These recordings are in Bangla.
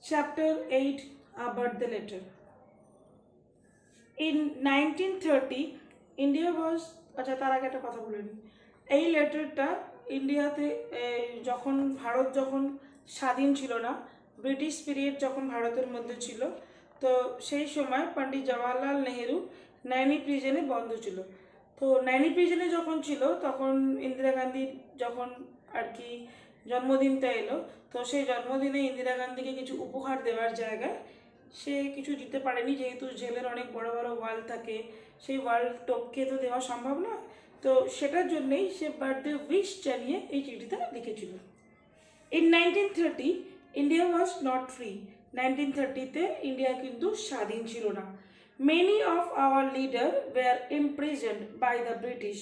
Chapter 8, A Birthday Letter. In 1930, India was আচ্ছা তার আগে একটা কথা বলে নিই। এই লেটারটা ইন্ডিয়াতে যখন ভারত যখন স্বাধীন ছিল না, ব্রিটিশ পিরিয়ড যখন ভারতের মধ্যে ছিল, তো সেই সময় পণ্ডিত জওয়াহরলাল নেহেরু নাইনি প্রিজনে বন্ধ ছিল। তো নাইনি প্রিজনে যখন ছিল তখন ইন্দিরা গান্ধীর যখন আর কি জন্মদিনটা এলো, তো সেই জন্মদিনে ইন্দিরা গান্ধীকে কিছু উপহার দেওয়ার জায়গায় সে কিছু দিতে পারেনি, যেহেতু জেলের অনেক বড় বড় ওয়াল থাকে, সেই ওয়াল টপকে তো দেওয়া সম্ভব না। তো সেটার জন্যেই সে বার্থডে উইশ জানিয়ে এই চিঠিটা লিখেছিল। In 1930 India was not free. 1930-তে ইন্ডিয়া কিন্তু স্বাধীন ছিল না। Many of our leader were imprisoned by the British.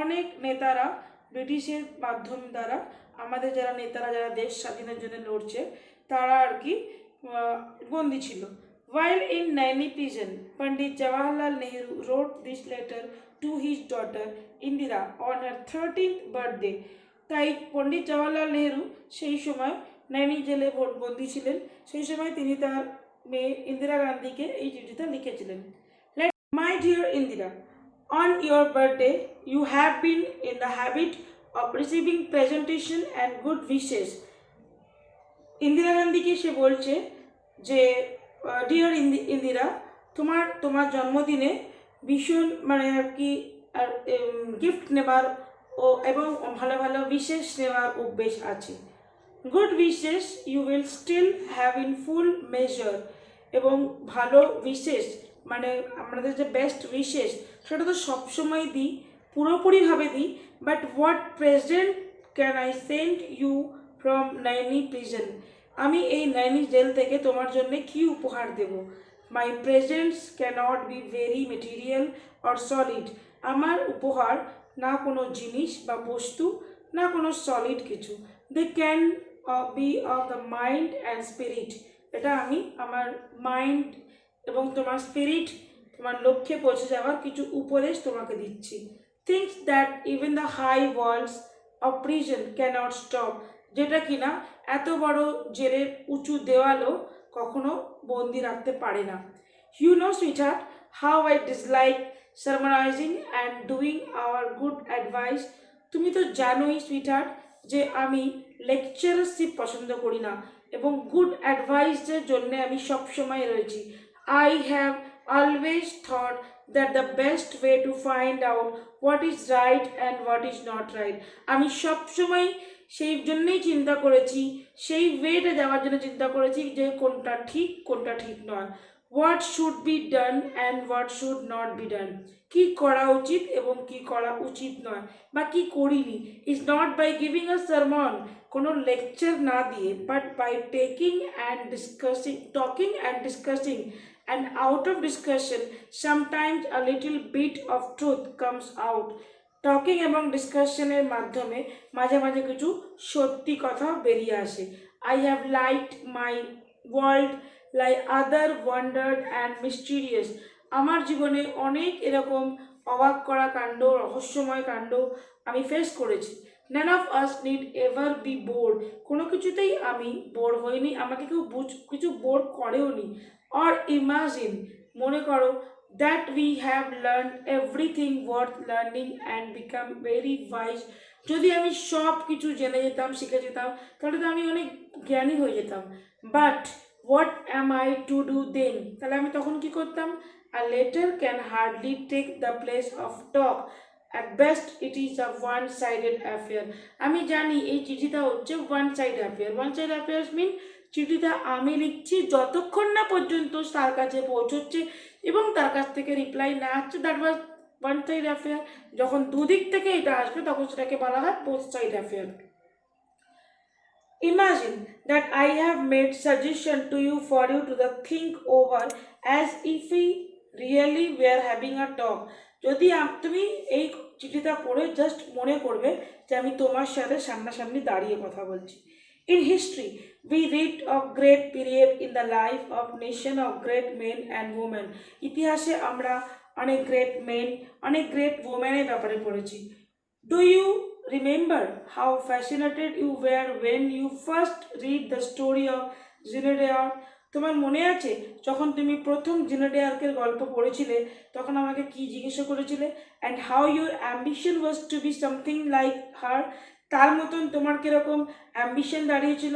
অনেক নেতারা ব্রিটিশের মাধ্যম দ্বারা, আমাদের যারা নেতারা যারা দেশ স্বাধীনের জন্য লড়ছে তারা আর কি বন্দি ছিল। While in Naini prison, Pandit Jawaharlal Nehru wrote this letter to his daughter Indira on her 13th birthday. তাই পণ্ডিত জওয়াহরলাল নেহরু সেই সময় নাইনি জেলে বন্দি ছিলেন, সেই সময় তিনি তার মেয়ে ইন্দিরা গান্ধীকে এই চিঠিটা লিখেছিলেন। My dear Indira, on your birthday you have been in the habit of receiving presentation and good wishes. Indira গান্ধীকে সে বলছে যে ডিয়ার ইন্দিরা, তোমার জন্মদিনে ভীষণ মানে আর কি গিফট নেবার এবং ভালো ভালো বিশেষ নেওয়ার অভ্যেস আছে। Good wishes you will still have in full measure. এবং ভালো বিশেষ মানে আমাদের যে বেস্ট উইশেস সেটা তো সবসময় দিই, পুরোপুরিভাবে দিই। But what present can I send you from Naini prison? আমি এই নাইনি জেল থেকে তোমার জন্য কি উপহার দেব? My presents cannot be very material or solid. আমার উপহার না কোনো জিনিস বা বস্তু, না কোনো সলিড কিছু। They can be of the mind and spirit. এটা আমি আমার মাইন্ড এবং তোমার স্পিরিট, তোমার লক্ষ্যে পৌঁছে যাওয়ার কিছু উপদেশ তোমাকে দিচ্ছি। Things that even the high walls of prison cannot stop. যেটা কিনা এত বড় জেলের উঁচু দেওয়ালও কখনো বন্দি রাখতে পারে না। You know sweetheart how I dislike sermonising and doing our good advice. তুমি তো জানোই সুইটহার্ট যে আমি লেকচারশিপ পছন্দ করি না এবং গুড অ্যাডভাইসের জন্য আমি সবসময় রয়েছি। I have always thought that the best way to find out what is right and what is not right. আমি সবসময় সেই জন্যেই চিন্তা করেছি, সেই ওয়েটা যাওয়ার জন্য চিন্তা করেছি যে কোনটা ঠিক কোনটা ঠিক নয়। What should be done and what should not be done. কী করা উচিত এবং কী করা উচিত নয় বা কী করিনি। Is not by giving a sermon, কোনো লেকচার না দিয়ে, but by talking and discussing and out of discussion sometimes a little bit of truth comes out. Talking এবং ডিসকাশনের মাধ্যমে মাঝে মাঝে কিছু সত্যি কথা বেরিয়ে আসে। I have liked my world like other wandered and mysterious. আমার জীবনে অনেক এরকম অবাক করা কাণ্ড, রহস্যময় কাণ্ড আমি ফেস করেছি। None of us need ever be board. কোনো কিছুতেই আমি বোর হইনি, আমাকে কেউ কিছু বোর করেও নি। অর ইমাজিন, মনে করো, that we have learned everything worth learning and become very wise. যদি আমি সব কিছু জেনে যেতাম, শিখে যেতাম, তাহলে তো আমি অনেক জ্ঞানী হয়ে যেতাম। But what am I to do then? তাহলে আমি তখন কি করতাম? A letter can hardly take the place of talk. At best it is a one sided affair. আমি জানি এই চিঠিটা হচ্ছে one side affair. One side affairs mean চিঠিটা আমি লিখছি, যতক্ষণ না পর্যন্ত তার কাছে পৌঁছচ্ছে এবং তার কাছ থেকে রিপ্লাই না আসছে, that was one side affair. যখন দুদিক থেকে এটা আসবে তখন সেটাকে বলা হয় both side affair. Imagine that I have made suggestion to you for you to the think over as if I really we are having a talk. যদি তুমি এই চিঠিটা পড়ে জাস্ট মনে করবে যে আমি তোমার সাথে সামনাসামনি দাঁড়িয়ে কথা বলছি। In history, we read of great period in the life of nation of great men and women. ইতিহাসে আমরা অনেক গ্রেট মেন, অনেক গ্রেট ওমেনের ব্যাপারে পড়েছি। Do you remember how fascinated you were when you first read the story of জিনেডিয়ার। তোমার মনে আছে যখন তুমি প্রথম জিনেডিয়ার্কের গল্প পড়েছিলে তখন আমাকে কি জিজ্ঞাসা করেছিলে, and how your ambition was to be something like her. তার মতন তোমার কীরকম অ্যাম্বিশন দাঁড়িয়েছিল।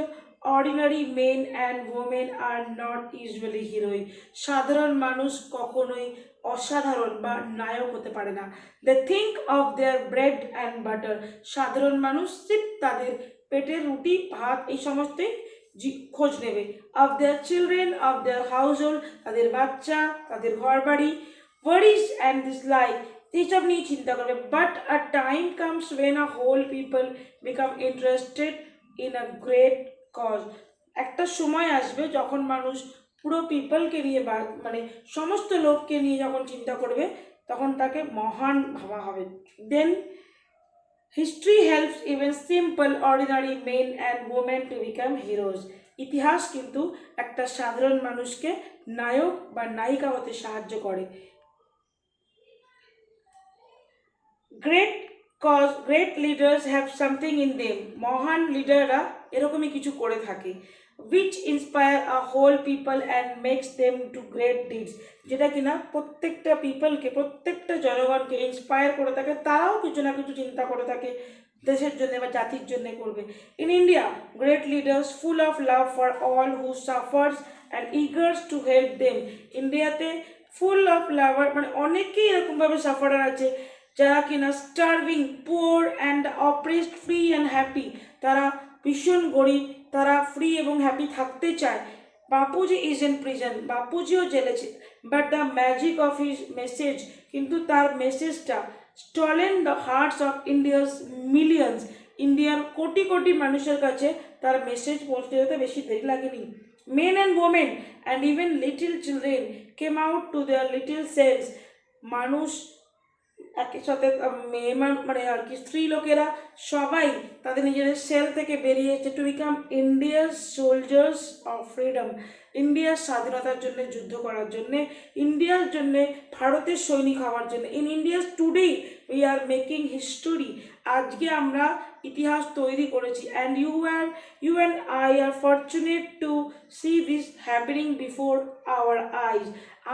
Ordinary men and women are not usually heroic. সাধারণ মানুষ কখনোই অসাধারণ বা নায়ক হতে পারে না। They think of their bread and butter. সাধারণ মানুষ সিপ তাদের পেটের রুটি ভাত এই সমস্তই খোঁজ নেবে। Of their children, of their house hold, তাদের বাচ্চা, তাদের ঘর বাড়ি, ওয়ারিজ অ্যান্ড দিস লাইফ, এইসব নিয়ে চিন্তা করবে। But a time comes when a whole people become interested in a great cause. একটা সময় আসবে যখন মানুষ পুরো পিপলকে নিয়ে বা মানে সমস্ত লোককে নিয়ে যখন চিন্তা করবে তখন তাকে মহান ভাবা হবে। দেন history helps even simple ordinary men and women to become heroes. ইতিহাস কিন্তু একটা সাধারণ মানুষকে নায়ক বা নায়িকা হতে সাহায্য করে। Great leaders have something in them. মহান লিডাররা এরকমই কিছু করে থাকে। Which inspire a whole people and makes them to great deeds. যেটা কিনা প্রত্যেকটা পিপলকে, প্রত্যেকটা জনগণকে ইন্সপায়ার করে থাকে, তারাও কিছু না কিছু চিন্তা করে থাকে দেশের জন্য বা জাতির জন্য করবে। In India great leaders full of love for all who suffers and eagers to help them. ইন্ডিয়াতে ফুল অফ লাভার মানে অনেকেই এরকমভাবে সাফারার আছে যারা কিনা starving, poor and oppressed, free and happy. তারা ভীষণ গরিব, তারা ফ্রি এবং হ্যাপি থাকতে চায়। বাপুজি ইজ ইন প্রিজন, বাপুজিও জেলেছে। But the magic of his message, কিন্তু তার মেসেজটা stolen the hearts of India's millions. ইন্ডিয়ার কোটি কোটি মানুষের কাছে তার মেসেজ পৌঁছতে যেতে বেশি দেরি লাগেনি। Men and women and even little children came out to their little cells. মানুষ একই সাথে মেয়ে মানে আর কি স্ত্রী লোকেরা সবাই তাদের নিজেদের সেল থেকে বেরিয়েছে to become India's soldiers of freedom. ইন্ডিয়ার স্বাধীনতার জন্য যুদ্ধ করার জন্যে, ইন্ডিয়ার জন্যে ভারতের সৈনিক হওয়ার জন্য। In India's today we are making history. আজকে আমরা ইতিহাস তৈরি করেছি। And you and I are fortunate to see this happening before our eyes.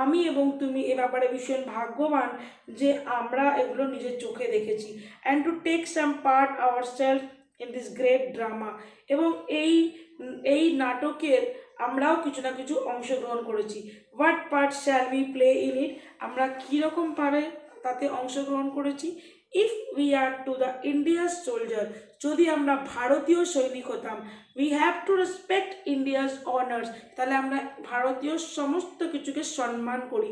আমি এবং তুমি এ ব্যাপারে ভীষণ ভাগ্যবান যে আমরা এগুলো নিজের চোখে দেখেছি। And to take some part our self in this great drama. এবং এই নাটকের আমরাও কিছু না কিছু অংশগ্রহণ করেছি। What part shall we play in it. আমরা কীরকমভাবে তাতে অংশগ্রহণ করেছি। If we are to the India's soldier, যদি আমরা ভারতীয় সৈনিক হতাম, we have to respect India's honours, তাহলে আমরা ভারতীয় সমস্ত কিছুকে সম্মান করি।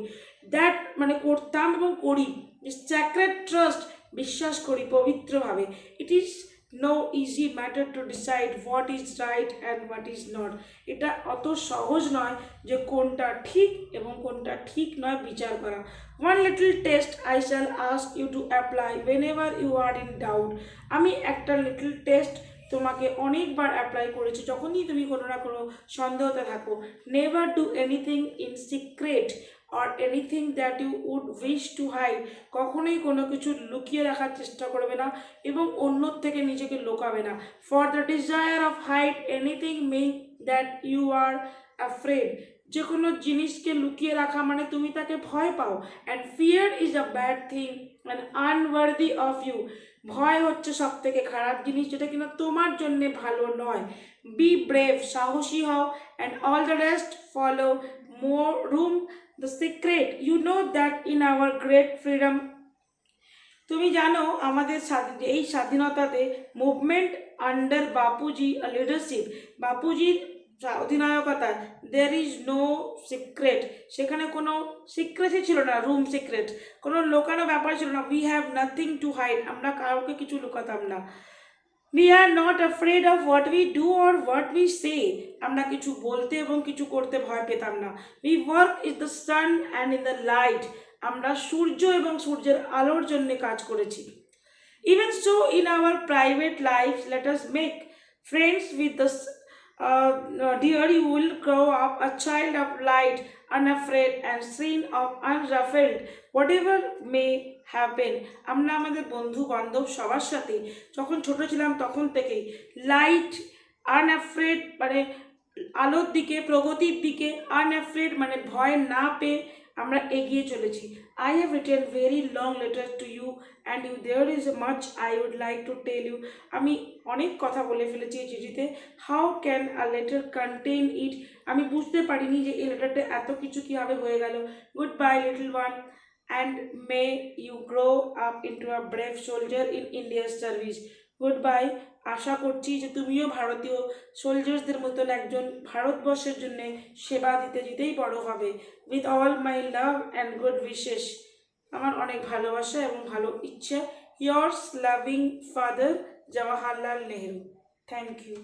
দ্যাট মানে করতাম এবং করি। স্যাক্রেড ট্রাস্ট, বিশ্বাস করি পবিত্রভাবে। It is no easy matter to decide what is right and what is not. এটা অত সহজ নয় যে কোনটা ঠিক এবং কোনটা ঠিক নয় বিচার করা। One little test I shall ask you to apply whenever you are in doubt. আমি একটা লিটল টেস্ট তোমাকে অনেকবার অ্যাপ্লাই করেছি যখনই তুমি কোনো না কোনো সন্দেহতে থাকো। Never do anything in secret or anything that you would wish to hide. কখনোই কোনো কিছু লুকিয়ে রাখার চেষ্টা করবে না এবং অন্যর থেকে নিজেকে লুকাবে না। For the desire of hide anything make that you are afraid. যে কোনো জিনিসকে লুকিয়ে রাখা মানে তুমি তাকে ভয় পাও। And fear is a bad thing and unworthy of you. ভয় হচ্ছে সব থেকে খারাপ জিনিস যেটা কিনা তোমার জন্যে ভালো নয়। বি ব্রেভ, সাহসী হও। And all the rest follow more room the secret. You know that in our great freedom. তুমি জানো আমাদের এই স্বাধীনতাতে মুভমেন্ট আন্ডার বাপুজি লিডারশিপ, বাপুজির অধিনায়কতায় দের ইজ নো সিক্রেট। সেখানে কোনো সিক্রেটই ছিল না, রুম সিক্রেট, কোনো লোকানো ব্যাপার ছিল না। We have nothing to hide, আমরা কাউকে কিছু লুকাতাম না। We are not afraid of what we do or what we say. আমরা কিছু বলতে এবং কিছু করতে ভয় পেতাম না। We work is the sun and in the light. আমরা সূর্য এবং সূর্যের আলোর জন্য কাজ করেছি। Even so in our private life let us make friends with the dear, you will grow up a child of light, unafraid and seen of unruffled, whatever may happen. আমরা আমাদের বন্ধু বান্ধব সবার সাথে যখন ছোট ছিলাম তখন থেকেই লাইট, আনঅ্যাফ্রেড মানে আলোর দিকে, প্রগতির দিকে আনঅ্যাফ্রেড মানে ভয় না পেয়ে আমরা এগিয়ে চলেছি। I have written very long letter to you and you there is much I would like to tell you. আমি অনেক কথা বলে ফেলেছি এই চিঠিতে। How can a letter contain it, আমি বুঝতে পারিনি যে এই লেটারটা এত কিছু কীভাবে হয়ে গেল। Goodbye little one and may you grow up into a brave soldier in India's service. Goodbye, আশা করছি যে তুমিও ভারতীয় সোলজার্সদের মতন একজন ভারতবর্ষের জন্য সেবা দিতে দিতেই বড় হবে। With all my love and good wishes, আমার অনেক ভালোবাসা এবং ভালো ইচ্ছা। Yours loving father Jawaharlal Nehru. Thank you.